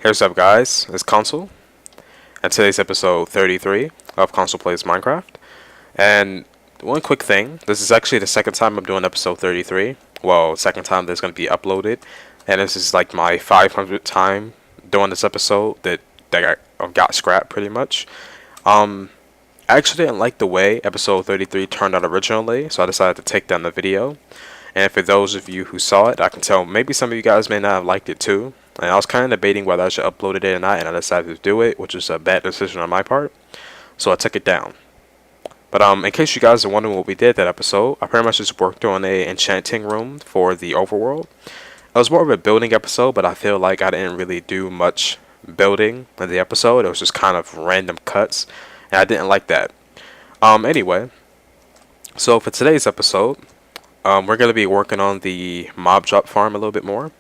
Here's up, guys. It's Konsol, and today's episode 33 of Konsol Plays Minecraft. And one quick thing, this is actually the second time I'm doing episode 33. Well, second time that's going to be uploaded, and this is like my 500th time doing this episode that got scrapped pretty much. I actually didn't like the way episode 33 turned out originally, so I decided to take down the video. And for those of you who saw it, I can tell maybe some of you guys may not have liked it too. And I was kind of debating whether I should upload it or not, and I decided to do it, which was a bad decision on my part. So I took it down. But in case you guys are wondering what we did that episode, I pretty much just worked on a enchanting room for the overworld. It was more of a building episode, but I feel like I didn't really do much building in the episode. It was just kind of random cuts, and I didn't like that. Anyway, so for today's episode, we're going to be working on the mob drop farm a little bit more.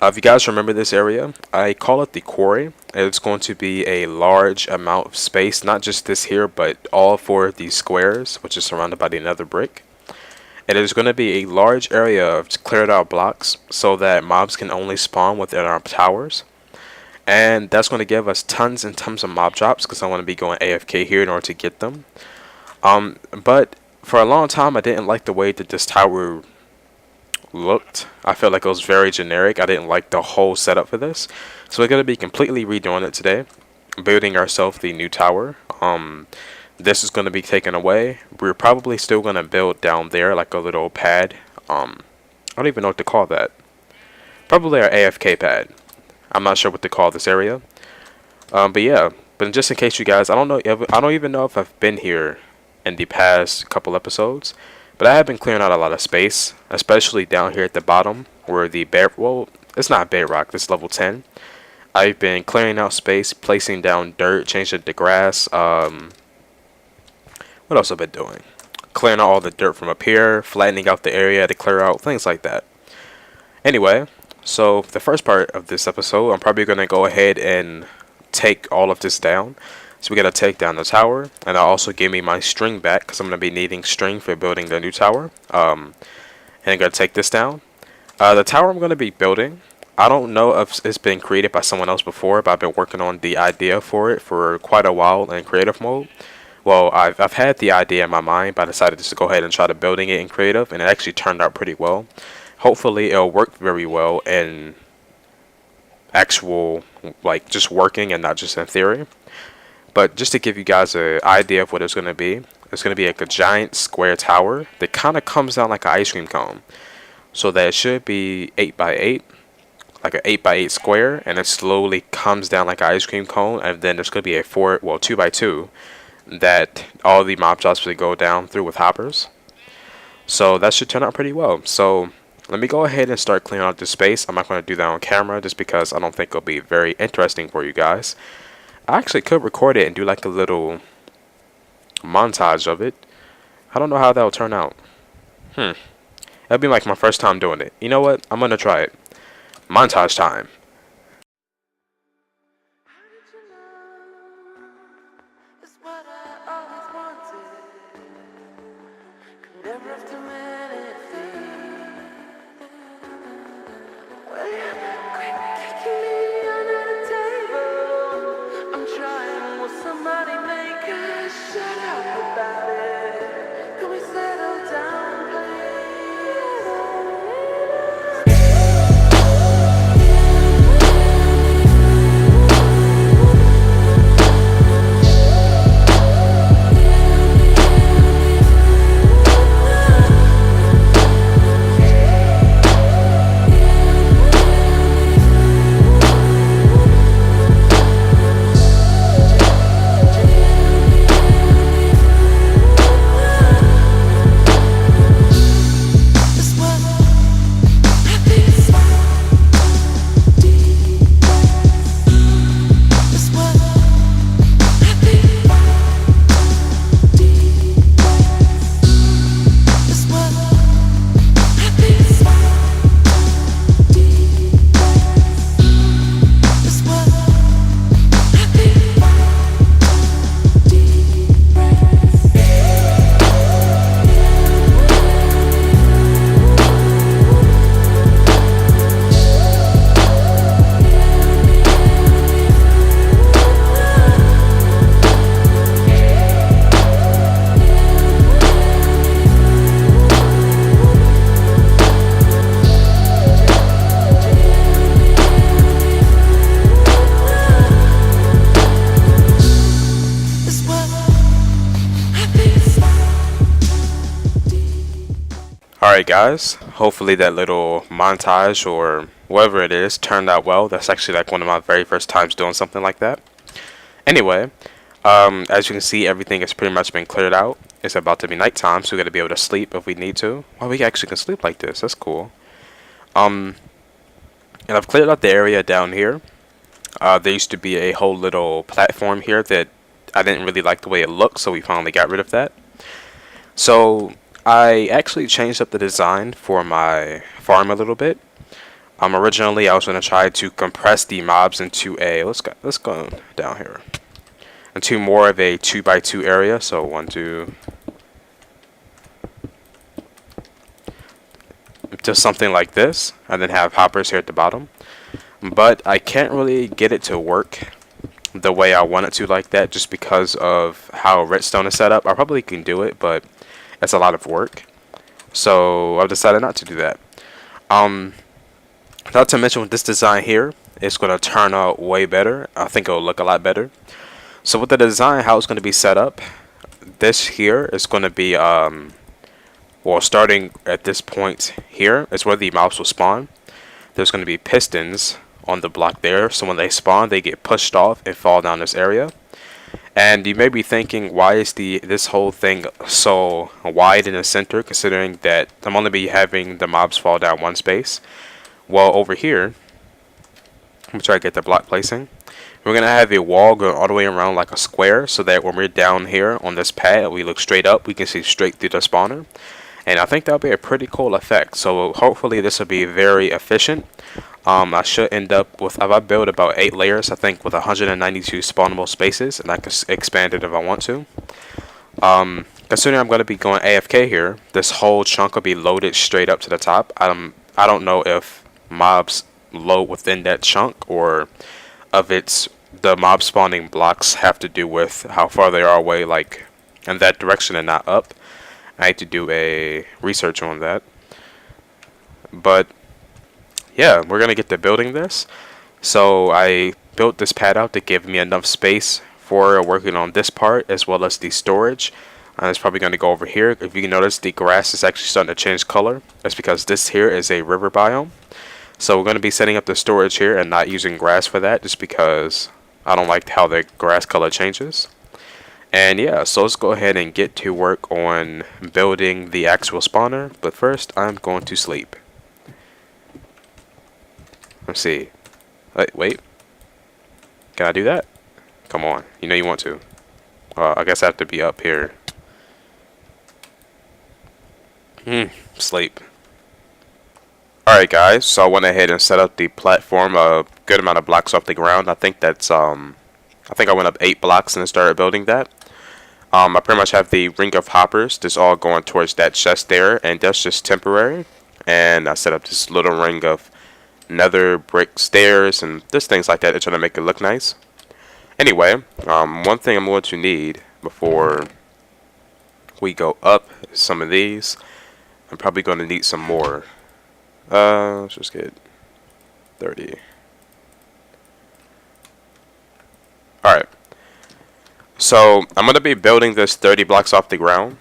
If you guys remember this area, I call it the quarry. It's going to be a large amount of space, not just this here, but all four of these squares, which is surrounded by the nether brick. It is going to be a large area of cleared out blocks so that mobs can only spawn within our towers. And that's going to give us tons and tons of mob drops because I want to be going AFK here in order to get them. But for a long time, I didn't like the way that this tower looked. I felt like it was very generic. I didn't like the whole setup for this. So we're going to be completely redoing it today. Building ourselves the new tower. This is going to be taken away. We're probably still going to build down there like a little pad. I don't even know what to call that. Probably our AFK pad. I'm not sure what to call this area. But yeah. But just in case you guys, I don't even know if I've been here in the past couple episodes. But I have been clearing out a lot of space, especially down here at the bottom where the well, it's not bedrock, this is level 10. I've been clearing out space, placing down dirt, changing it to grass. What else have I been doing? Clearing out all the dirt from up here, flattening out the area to clear out, things like that. Anyway, so the first part of this episode, I'm probably going to go ahead and take all of this down. So we gotta take down the tower, and I'll also give me my string back because I'm gonna be needing string for building the new tower. And I'm gonna take this down. The tower I'm gonna be building, I don't know if it's been created by someone else before, but I've been working on the idea for it for quite a while in creative mode. Well, I've had the idea in my mind, but I decided just to go ahead and try to building it in creative, and it actually turned out pretty well. Hopefully, it'll work very well in actual, like, just working and not just in theory. But just to give you guys an idea of what it's going to be like a giant square tower that kind of comes down like an ice cream cone. So that it should be 8 by 8, like an 8 by 8 square, and it slowly comes down like an ice cream cone, and then there's going to be a 2 by 2 that all the mob drops will go down through with hoppers. So that should turn out pretty well. So let me go ahead and start clearing out this space. I'm not going to do that on camera just because I don't think it'll be very interesting for you guys. I actually could record it and do like a little montage of it. I don't know how that'll turn out. That'll be like my first time doing it. You know what? I'm gonna try it. Montage time. Alright guys, hopefully that little montage or whatever it is turned out well. That's actually like one of my very first times doing something like that. Anyway, as you can see, everything has pretty much been cleared out. It's about to be nighttime, so we're gonna be able to sleep if we need to. Well, we actually can sleep like this. That's cool. And I've cleared out the area down here. There used to be a whole little platform here that I didn't really like the way it looked, so we finally got rid of that. So I actually changed up the design for my farm a little bit. Originally I was going to try to compress the mobs into a let's go down here into more of a 2x2 area. So 1, 2, just something like this, and then have hoppers here at the bottom. But I can't really get it to work the way I want it to like that, just because of how redstone is set up. I probably can do it, but it's a lot of work. So I've decided not to do that. Not to mention with this design here, it's going to turn out way better. I think it'll look a lot better. So with the design, how it's going to be set up, this here is going to be, well, starting at this point here is where the mobs will spawn. There's going to be pistons on the block there, so when they spawn, they get pushed off and fall down this area. And you may be thinking, why is this whole thing so wide in the center, considering that I'm only be having the mobs fall down one space? Well, over here, let me try to get the block placing. We're going to have a wall going all the way around like a square, so that when we're down here on this pad, we look straight up, we can see straight through the spawner. And I think that'll be a pretty cool effect. So hopefully this will be very efficient. I should end up with, if I build about 8 layers, I think with 192 spawnable spaces, and I can expand it if I want to. Considering I'm going to be going AFK here, this whole chunk will be loaded straight up to the top. I don't know if mobs load within that chunk, or if it's the mob spawning blocks have to do with how far they are away, like in that direction and not up. I need to do a research on that. But yeah, we're gonna get to building this. So I built this pad out to give me enough space for working on this part as well as the storage. And it's probably going to go over here. If you can notice, the grass is actually starting to change color. That's because this here is a river biome. So we're going to be setting up the storage here and not using grass for that, just because I don't like how the grass color changes. And yeah, so let's go ahead and get to work on building the actual spawner. But first, I'm going to sleep. Let's see. Wait. Can I do that? Come on. You know you want to. I guess I have to be up here. Sleep. Alright guys, so I went ahead and set up the platform a good amount of blocks off the ground. I think that's I think I went up 8 blocks and started building that. I pretty much have the ring of hoppers that's all going towards that chest there, and that's just temporary. And I set up this little ring of nether brick stairs and just things like that to try to make it look nice. Anyway, one thing I'm going to need before we go up is some of these. I'm probably going to need some more. Let's just get 30. Alright. So, I'm going to be building this 30 blocks off the ground.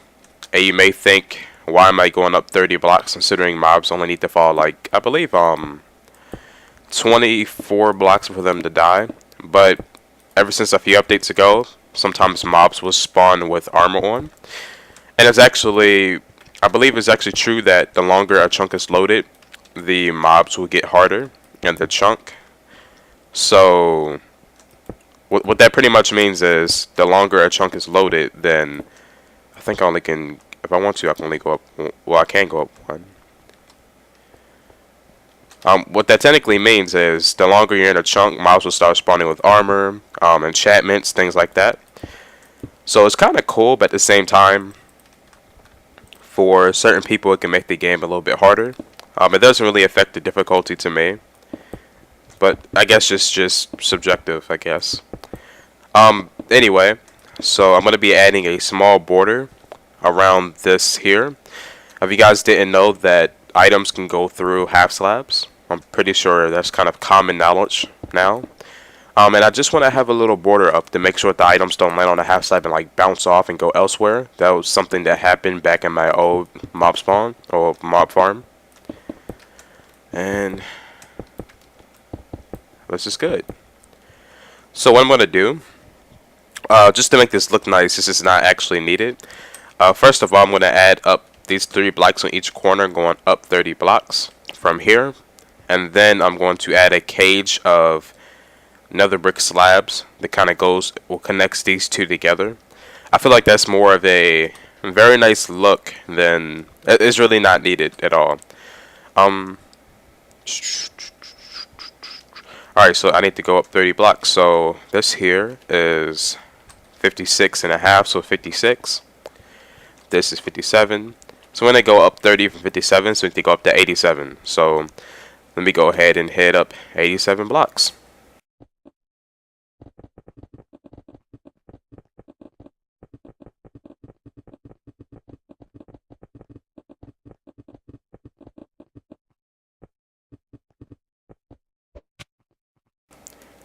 And you may think, why am I going up 30 blocks considering mobs only need to fall like, I believe, 24 blocks for them to die. But ever since a few updates ago, sometimes mobs will spawn with armor on. And it's actually, I believe it's actually true that the longer a chunk is loaded, the mobs will get harder in the chunk. So what that pretty much means is the longer a chunk is loaded, then I think I only can, if I want to, I can only go up, well, I can go up 1. What that technically means is the longer you're in a chunk, mobs will start spawning with armor, enchantments, things like that. So it's kind of cool, but at the same time, for certain people, it can make the game a little bit harder. It doesn't really affect the difficulty to me, but I guess it's just subjective, I guess. Anyway, so I'm going to be adding a small border around this here. If you guys didn't know that items can go through half slabs, I'm pretty sure that's kind of common knowledge now. And I just want to have a little border up to make sure the items don't land on the half side and like bounce off and go elsewhere. That was something that happened back in my old mob spawn or mob farm. And this is good. So what I'm going to do, just to make this look nice, this is not actually needed. First of all, I'm going to add up these 3 blocks on each corner, going up 30 blocks from here. And then I'm going to add a cage of nether brick slabs that kind of connects these two together. I feel like that's more of a very nice look than it's really not needed at all. Alright, so I need to go up 30 blocks. So this here is 56 and a half, so 56. This is 57. So when I go up 30 from 57, so we need to go up to 87. So let me go ahead and head up 87 blocks.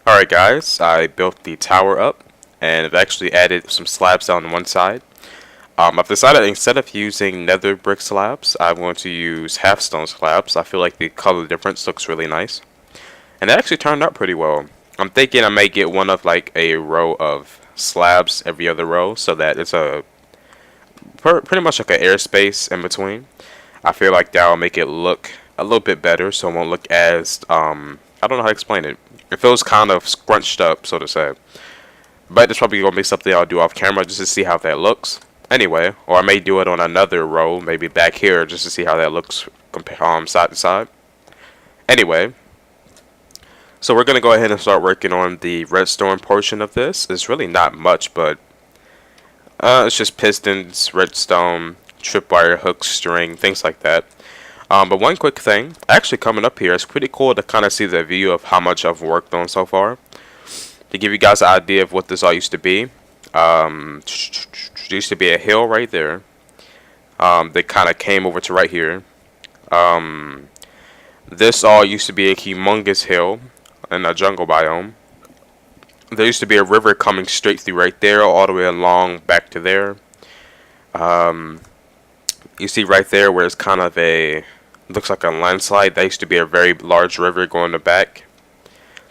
Alright guys, I built the tower up and I've actually added some slabs down one side. I've decided instead of using nether brick slabs, I'm going to use half stone slabs. I feel like the color difference looks really nice. And it actually turned out pretty well. I'm thinking I may get one of like a row of slabs every other row so that it's a pretty much like an airspace in between. I feel like that'll make it look a little bit better so it won't look as, I don't know how to explain it. It feels kind of scrunched up, so to say. But it's probably going to be something I'll do off camera just to see how that looks. Anyway, or I may do it on another row, maybe back here, just to see how that looks side to side. Anyway, so we're going to go ahead and start working on the redstone portion of this. It's really not much, but it's just pistons, redstone, tripwire, hooks, string, things like that. But one quick thing, actually coming up here, it's pretty cool to kind of see the view of how much I've worked on so far. To give you guys an idea of what this all used to be. There used to be a hill right there. That kind of came over to right here. This all used to be a humongous hill in a jungle biome. There used to be a river coming straight through right there, all the way along back to there. You see right there where it's kind of looks like a landslide. That used to be a very large river going to back.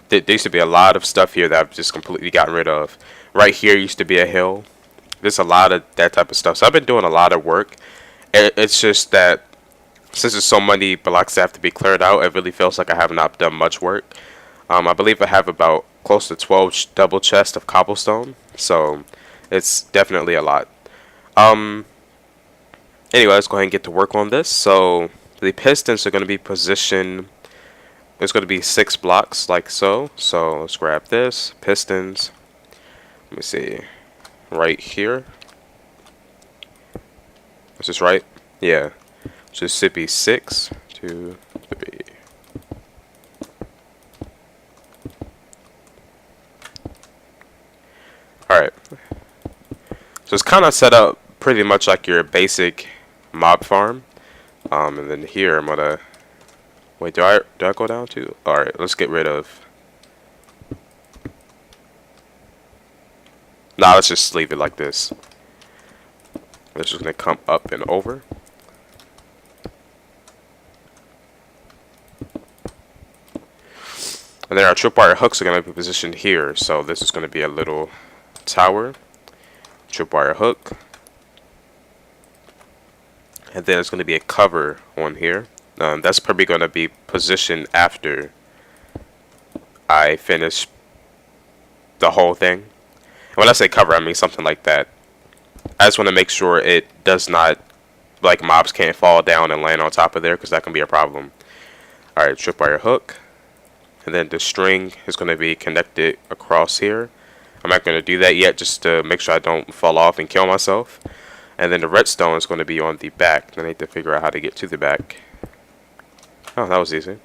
There used to be a lot of stuff here that I've just completely gotten rid of. Right here used to be a hill. There's a lot of that type of stuff. So I've been doing a lot of work. It's just that since there's so many blocks that have to be cleared out, it really feels like I have not done much work. I believe I have about close to 12 double chests of cobblestone. So it's definitely a lot. Anyway, let's go ahead and get to work on this. So the pistons are going to be positioned. It's going to be 6 blocks like so. So let's grab this. Pistons. Let me see. Right here. Is this right? Yeah. So this should be 6, 2, 3. Alright. So it's kind of set up pretty much like your basic mob farm. And then here I'm gonna wait, do I go down too? Alright, let's get rid of let's just leave it like this. This is gonna come up and over. And then our tripwire hooks are gonna be positioned here. So this is gonna be a little tower. Tripwire hook. And then it's going to be a cover on here. That's probably going to be positioned after I finish the whole thing. And when I say cover, I mean something like that. I just want to make sure it does not, like mobs can't fall down and land on top of there, because that can be a problem. Alright, tripwire hook. And then the string is going to be connected across here. I'm not going to do that yet, just to make sure I don't fall off and kill myself. And then the redstone is going to be on the back. I need to figure out how to get to the back. Oh, that was easy.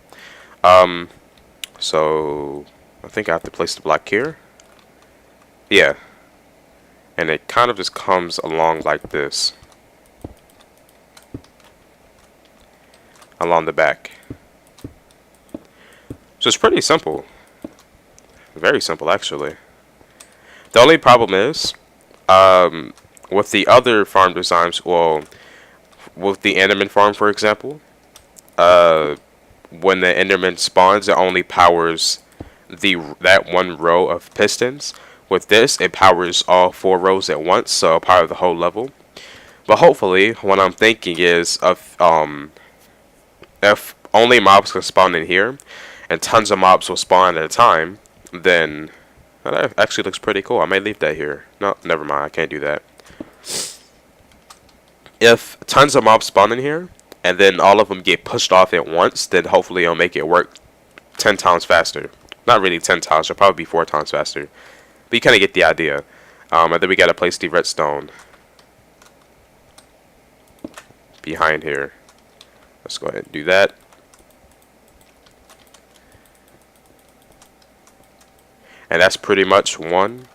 So I think I have to place the block here. Yeah. And it kind of just comes along like this. Along the back. So it's pretty simple. Very simple, actually. The only problem is, with the other farm designs, well, with the Enderman farm, for example, uh, when the Enderman spawns, it only powers that one row of pistons. With this, it powers all 4 rows at once, so it'll power the whole level. But hopefully, what I'm thinking is of if only mobs can spawn in here, and tons of mobs will spawn at a time, then that actually looks pretty cool. I may leave that here. No, never mind. I can't do that. If tons of mobs spawn in here, and then all of them get pushed off at once, then hopefully it'll make it work 10 times faster. Not really 10 times. It'll probably be 4 times faster. But you kind of get the idea. And then we got to place the redstone behind here. Let's go ahead and do that. And that's pretty much one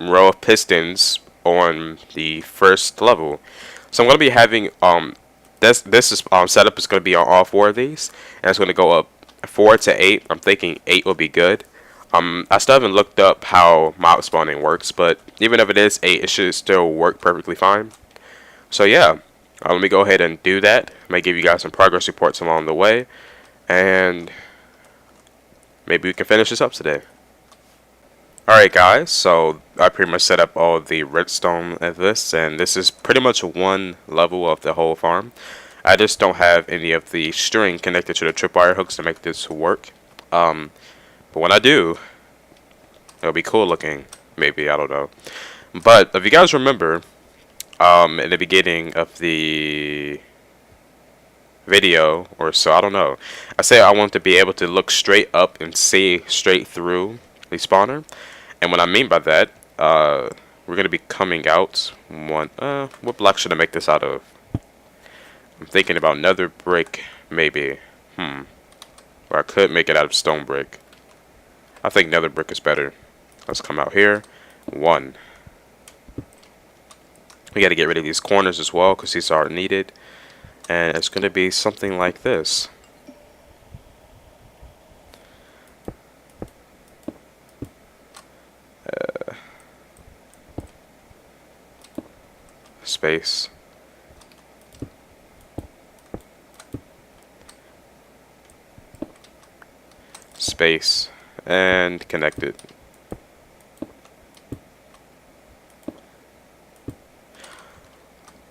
row of pistons on the first level. So I'm going to be having this setup is going to be on all 4 of these, and it's going to go up 4 to 8. I'm thinking 8 will be good. I still haven't looked up how mob spawning works, but even if it is 8, it should still work perfectly fine. So yeah, let me go ahead and do that. I may give you guys some progress reports along the way, and maybe we can finish this up today. Alright guys, so I pretty much set up all the redstone of this, and this is pretty much one level of the whole farm. I just don't have any of the string connected to the tripwire hooks to make this work. But when I do, it'll be cool looking. Maybe, I don't know. But if you guys remember, in the beginning of the video or so, I don't know, I said I want to be able to look straight up and see straight through the spawner. And what I mean by that, we're going to be coming out what block should I make this out of? I'm thinking about nether brick, maybe. Or I could make it out of stone brick. I think nether brick is better. Let's come out here. 1. We got to get rid of these corners as well, because these are needed. And it's going to be something like this. Space. Space. And connect it.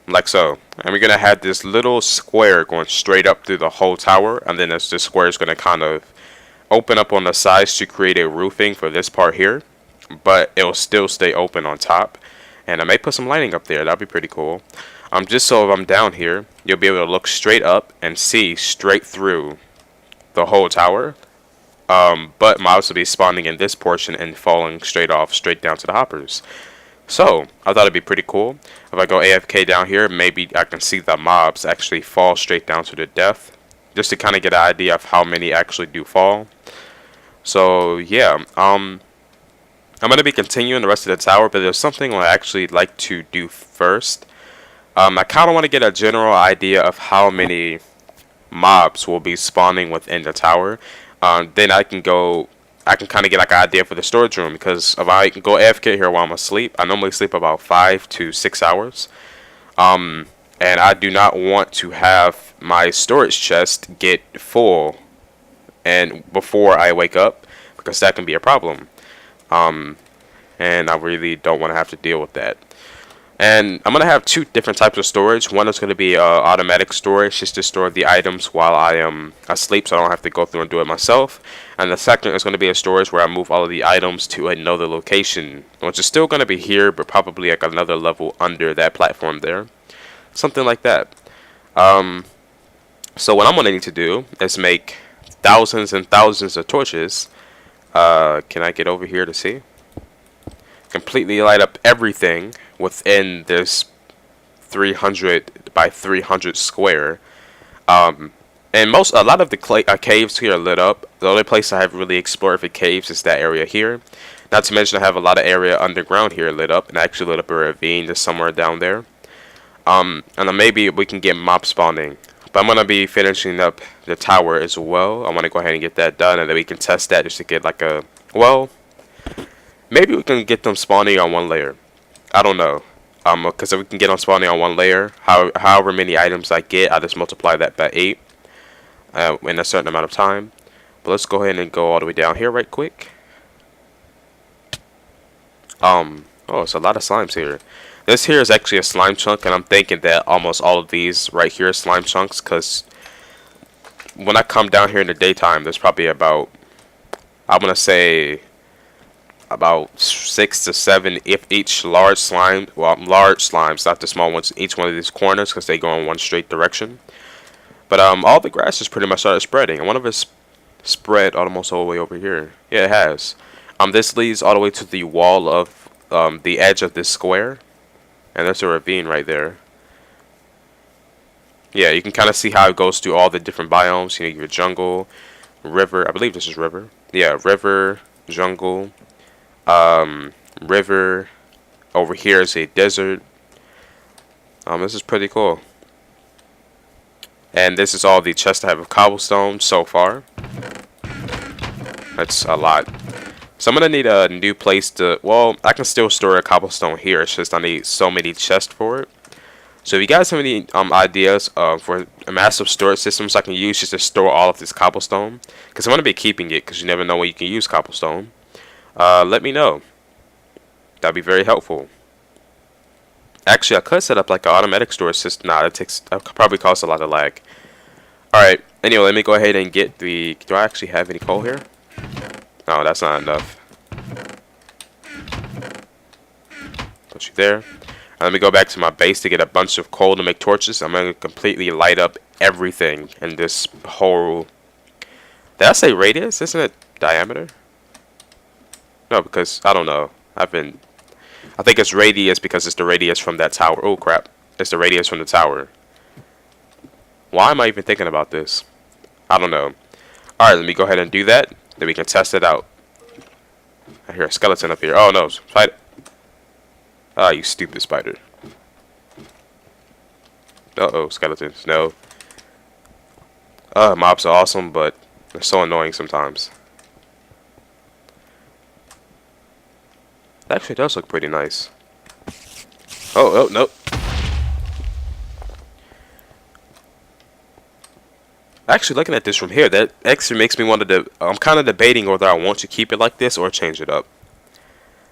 Like so. And we're going to have this little square going straight up through the whole tower. And then this square is going to kind of open up on the sides to create a roofing for this part here. But it'll still stay open on top. And I may put some lighting up there. That'd be pretty cool. Just so if I'm down here, you'll be able to look straight up and see straight through the whole tower. But mobs will be spawning in this portion and falling straight down to the hoppers. So, I thought it'd be pretty cool. If I go AFK down here, maybe I can see the mobs actually fall straight down to their death. Just to kind of get an idea of how many actually do fall. So, yeah. I'm going to be continuing the rest of the tower, but there's something I actually like to do first. I kind of want to get a general idea of how many mobs will be spawning within the tower. Then I can kind of get like an idea for the storage room, because if I can go AFK here while I'm asleep, I normally sleep about 5 to 6 hours. And I do not want to have my storage chest get full and before I wake up, because that can be a problem. And I really don't want to have to deal with that. And I'm going to have 2 different types of storage. One is going to be automatic storage, just to store the items while I am asleep, so I don't have to go through and do it myself. And the second is going to be a storage where I move all of the items to another location, which is still going to be here, but probably like another level under that platform there. Something like that. So what I'm going to need to do is make thousands and thousands of torches. Can I get over here to see? Completely light up everything within this 300 by 300 square. And a lot of the caves here are lit up. The only place I have really explored for caves is that area here. Not to mention I have a lot of area underground here lit up, and I actually lit up a ravine just somewhere down there. And then maybe we can get mob spawning But I'm gonna be finishing up the tower as well. I want to go ahead and get that done, and then we can test that just to get like a, well, maybe we can get them spawning on one layer. I don't know. Because if we can get them spawning on one layer, however many items I get, I just multiply that by 8 in a certain amount of time. But let's go ahead and go all the way down here right quick. Oh, it's a lot of slimes here. This here is actually a slime chunk, and I'm thinking that almost all of these right here are slime chunks, because when I come down here in the daytime, there's probably about, I'm going to say, about 6 to 7 if each large slime, well, large slimes, not the small ones, each one of these corners, because they go in one straight direction. But all the grass has pretty much started spreading, and one of it's spread almost all the way over here. Yeah, it has. This leads all the way to the wall of the edge of this square, and there's a ravine right there. Yeah, you can kind of see how it goes through all the different biomes. You know, your jungle, river. I believe this is river. Yeah, river, jungle, river. Over here is a desert. This is pretty cool. And this is all the chests I have of cobblestone so far. That's a lot. So I'm gonna need a new place to, well, I can still store a cobblestone here. It's just I need so many chests for it. So if you guys have any ideas for a massive storage systems I can use just to store all of this cobblestone, because I'm gonna be keeping it because you never know when you can use cobblestone. Let me know. That'd be very helpful. Actually, I could set up like an automatic storage system. Nah, that could probably cause a lot of lag. Alright, anyway, let me go ahead and get the, do I actually have any coal here? No, that's not enough. Put you there. Let me go back to my base to get a bunch of coal to make torches. I'm going to completely light up everything in this whole... Did I say radius? Isn't it diameter? No, because, I don't know. I think it's radius because it's the radius from that tower. Oh, crap. It's the radius from the tower. Why am I even thinking about this? I don't know. Alright, let me go ahead and do that. Then we can test it out. I hear a skeleton up here. Oh, no. Spider. Ah, you stupid spider. Uh-oh, skeletons. No. Mobs are awesome, but they're so annoying sometimes. That actually does look pretty nice. Oh, nope. Actually, looking at this from here, that actually makes me want to... I'm kind of debating whether I want to keep it like this or change it up.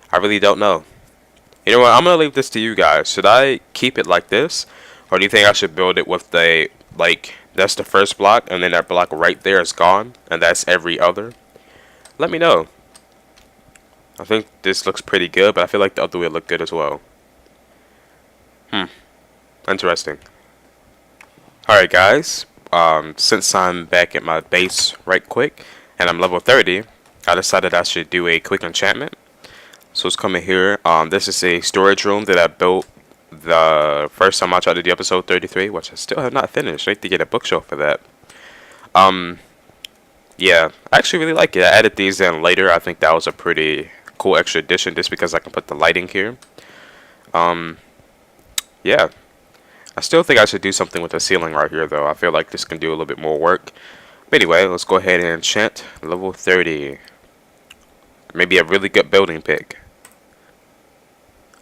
I really don't know. You know what? I'm going to leave this to you guys. Should I keep it like this? Or do you think I should build it with the... Like, that's the first block, and then that block right there is gone, and that's every other? Let me know. I think this looks pretty good, but I feel like the other way look good as well. Interesting. Alright, guys. Since I'm back at my base right quick, and I'm level 30, I decided I should do a quick enchantment. So let's come in here. This is a storage room that I built the first time I tried to do episode 33, which I still have not finished. I need to get a bookshelf for that. Yeah, I actually really like it. I added these in later. I think that was a pretty cool extra addition just because I can put the lighting here. Yeah. I still think I should do something with the ceiling right here, though. I feel like this can do a little bit more work. But anyway, let's go ahead and enchant level 30. Maybe a really good building pick.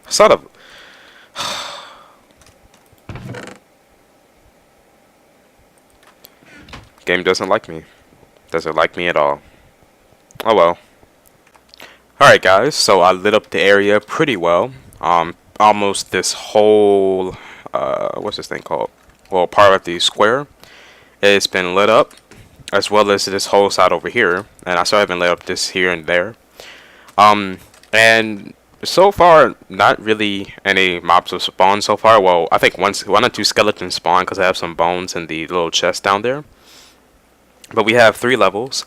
Sort of. Game doesn't like me. Doesn't like me at all. Oh well. Alright guys, so I lit up the area pretty well. Almost this whole... what's this thing called? Well, part of the square. It's been lit up, as well as this whole side over here. And I still haven't lit up this here and there. And so far, not really any mobs have spawned so far. Well, I think one or two skeletons spawned because I have some bones in the little chest down there. But we have 3 levels.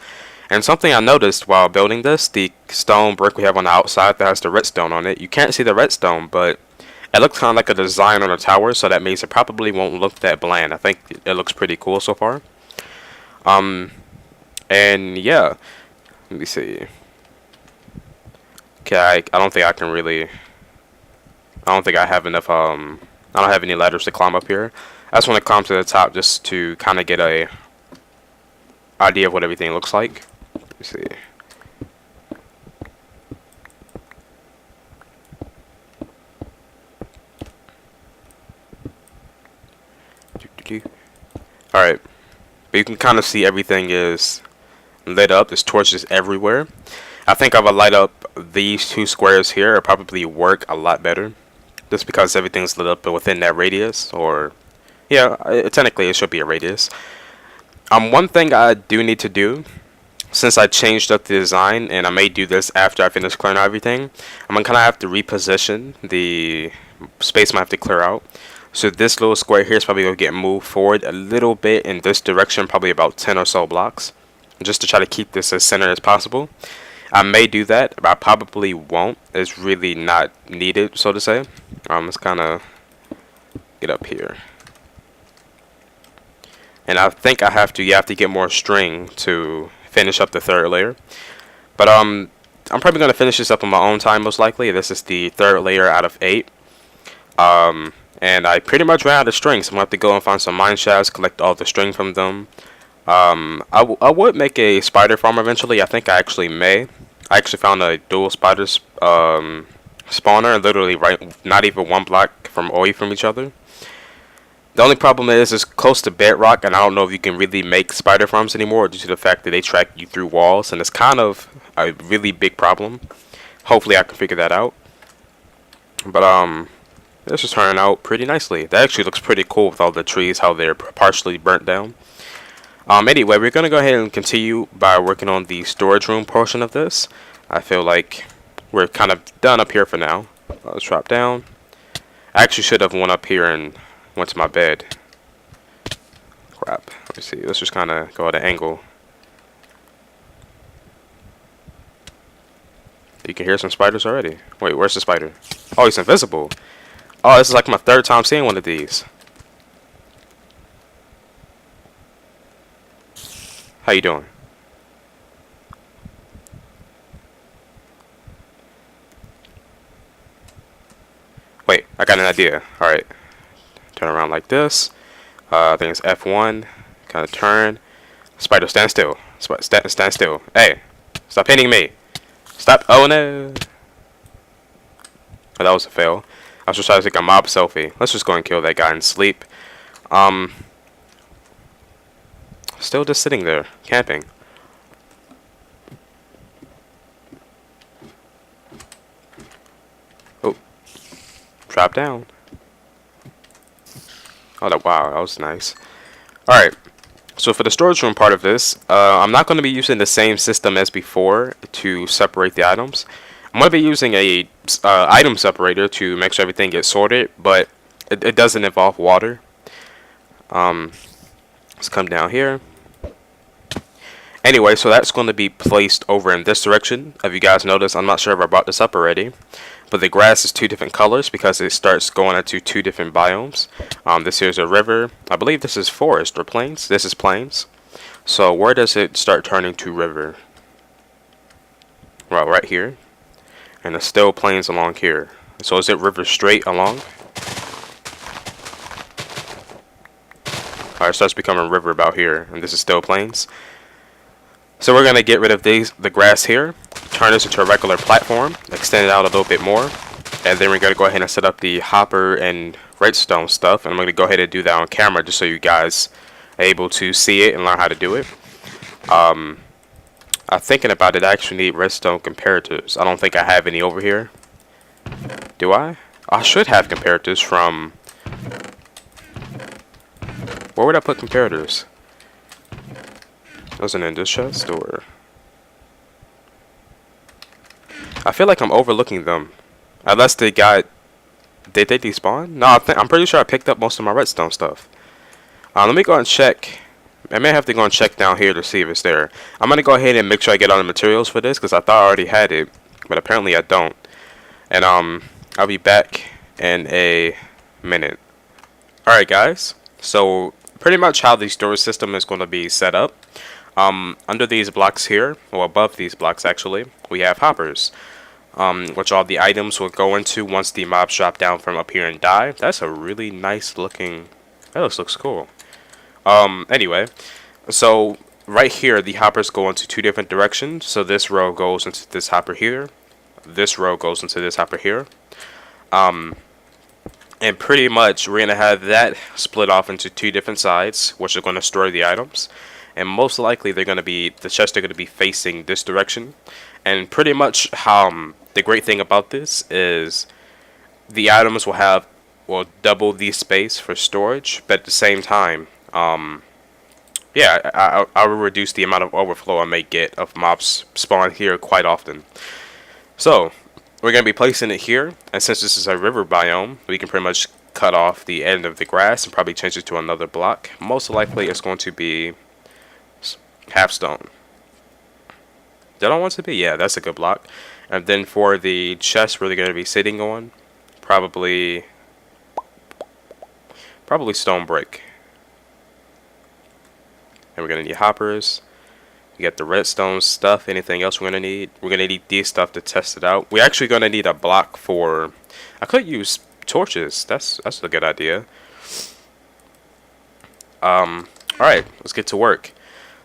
And something I noticed while building this, the stone brick we have on the outside that has the redstone on it. You can't see the redstone, but it looks kind of like a design on a tower, so that means it probably won't look that bland. I think it looks pretty cool so far. And yeah, let me see. Okay, I don't think I can really... I don't think I have enough, I don't have any ladders to climb up here. I just want to climb to the top just to kind of get a idea of what everything looks like. Let's see. Alright, but you can kind of see everything is lit up. There's torches everywhere. I think if I light up these two squares here, it'll probably work a lot better. Just because everything's lit up within that radius, or yeah, technically it should be a radius. One thing I do need to do, since I changed up the design, and I may do this after I finish clearing out everything, I'm gonna kind of have to reposition the space I have to clear out. So this little square here is probably going to get moved forward a little bit in this direction, probably about 10 or so blocks, just to try to keep this as centered as possible. I may do that, but I probably won't. It's really not needed, so to say. Let's kind of get up here. And I think you have to get more string to finish up the third layer. But I'm probably going to finish this up on my own time, most likely. This is the third layer out of 8. And I pretty much ran out of string, so I'm going to have to go and find some mine shafts, collect all the string from them. I would make a spider farm eventually. I think I actually may. I actually found a dual spider spawner, literally not even one block away from each other. The only problem is it's close to bedrock, and I don't know if you can really make spider farms anymore due to the fact that they track you through walls, and it's kind of a really big problem. Hopefully I can figure that out. But this is turning out pretty nicely. That actually looks pretty cool with all the trees, how they're partially burnt down. Anyway, we're going to go ahead and continue by working on the storage room portion of this. I feel like we're kind of done up here for now. Let's drop down. I actually should have went up here and went to my bed. Crap. Let me see. Let's just kind of go at an angle. You can hear some spiders already. Wait, where's the spider? Oh, he's invisible. Oh, this is like my third time seeing one of these. How you doing? Wait, I got an idea. Alright. Turn around like this. I think it's F1. Kind of turn. Spider, stand still. Stand still. Hey, stop hitting me. Stop. Oh no. Oh, that was a fail. I was just trying to take a mob selfie. Let's just go and kill that guy and sleep. Still just sitting there, camping. Oh. Drop down. Oh, wow, that was nice. Alright. So for the storage room part of this, I'm not going to be using the same system as before to separate the items. I'm going to be using a item separator to make sure everything gets sorted, but it doesn't involve water. Let's come down here. Anyway, so that's going to be placed over in this direction. If you guys notice, I'm not sure if I brought this up already, but the grass is 2 different colors because it starts going into 2 different biomes. This here's a river. I believe this is forest or plains. This is plains. So where does it start turning to river? Well, right here. And it's still plains along here. So is it river straight along? Alright, it starts becoming river about here. And this is still plains. So we're going to get rid of the grass here, turn this into a regular platform, extend it out a little bit more, and then we're going to go ahead and set up the hopper and redstone stuff, and I'm going to go ahead and do that on camera just so you guys are able to see it and learn how to do it. I'm thinking about it, I actually need redstone comparators. I don't think I have any over here. Do I? I should have comparators from... Where would I put comparators? Wasn't in this chest, or I feel like I'm overlooking them. Unless they got, did they despawn? No, I'm pretty sure I picked up most of my redstone stuff. Let me go and check. I may have to go and check down here to see if it's there. I'm gonna go ahead and make sure I get all the materials for this because I thought I already had it, but apparently I don't. And I'll be back in a minute. All right, guys. So pretty much how the storage system is going to be set up. Under these blocks here, or above these blocks actually, we have hoppers, which all the items will go into once the mobs drop down from up here and die. That's a really nice looking That looks cool. Anyway, so right here, the hoppers go into two different directions. So this row goes into this hopper here. This row goes into this hopper here. And pretty much we're gonna have that split off into two different sides, which are gonna store the items. And most likely the chests are gonna be facing this direction. And pretty much the great thing about this is the items will double the space for storage, but at the same time, yeah, I will reduce the amount of overflow I may get of mobs spawn here quite often. So we're going to be placing it here, and since this is a river biome, we can pretty much cut off the end of the grass and probably change it to another block. Most likely it's going to be half stone. That I want it to be? Yeah, that's a good block. And then for the chest we're going to be sitting on, probably stone brick. And we're going to need hoppers. We got the redstone stuff. Anything else we're going to need? We're going to need these stuff to test it out. We're actually going to need a block for... I could use torches. That's a good idea. Alright, let's get to work.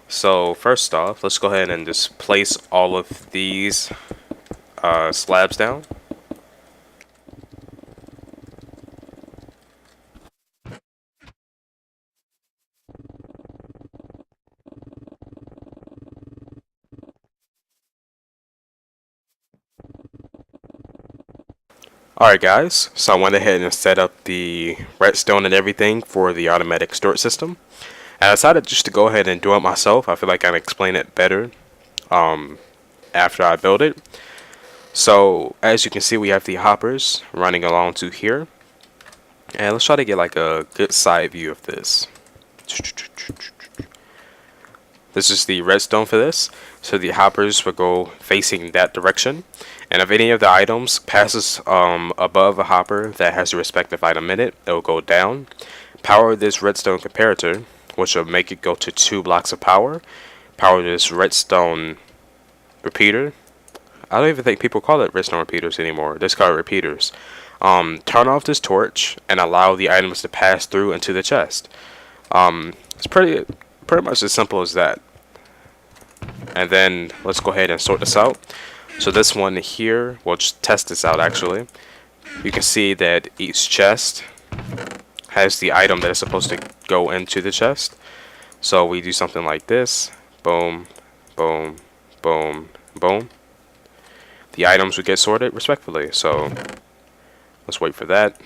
So first off, let's go ahead and just place all of these slabs down. Alright guys, so I went ahead and set up the redstone and everything for the automatic storage system. And I decided just to go ahead and do it myself. I feel like I can explain it better after I build it. So as you can see, we have the hoppers running along to here. And let's try to get like a good side view of this. This is the redstone for this. So the hoppers will go facing that direction. And if any of the items passes above a hopper that has the respective item in it, it will go down. Power this redstone comparator, which will make it go to 2 blocks of power. Power this redstone repeater. I don't even think people call it redstone repeaters anymore. They just call it repeaters. Turn off this torch and allow the items to pass through into the chest. It's pretty much as simple as that. And then let's go ahead and sort this out. So this one here, we'll just test this out actually. You can see that each chest has the item that is supposed to go into the chest. So we do something like this. Boom, boom, boom, boom. The items would get sorted respectfully. So let's wait for that.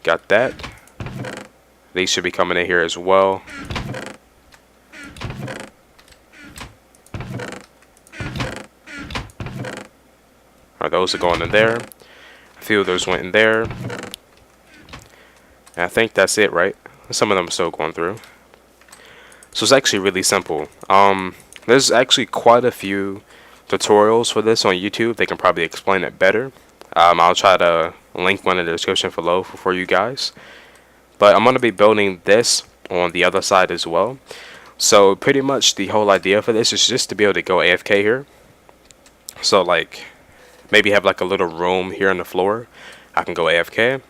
Got that. These should be coming in here as well. Those are going in there. A few of those went in there. And I think that's it, right? Some of them are still going through. So it's actually really simple. There's actually quite a few tutorials for this on YouTube. They can probably explain it better. I'll try to link one in the description below for you guys. But I'm going to be building this on the other side as well. So pretty much the whole idea for this is just to be able to go AFK here. So like... maybe have like a little room here on the floor. I can go AFK,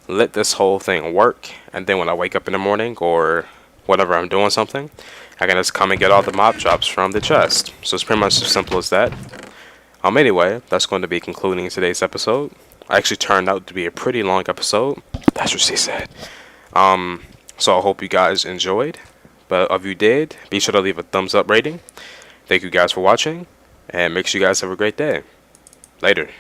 let this whole thing work, and then when I wake up in the morning or whenever I'm doing something, I can just come and get all the mob drops from the chest. So it's pretty much as simple as that. Anyway, that's going to be concluding today's episode. Actually turned out to be a pretty long episode. That's what she said. So I hope you guys enjoyed. But if you did, be sure to leave a thumbs up rating. Thank you guys for watching, and make sure you guys have a great day. Later.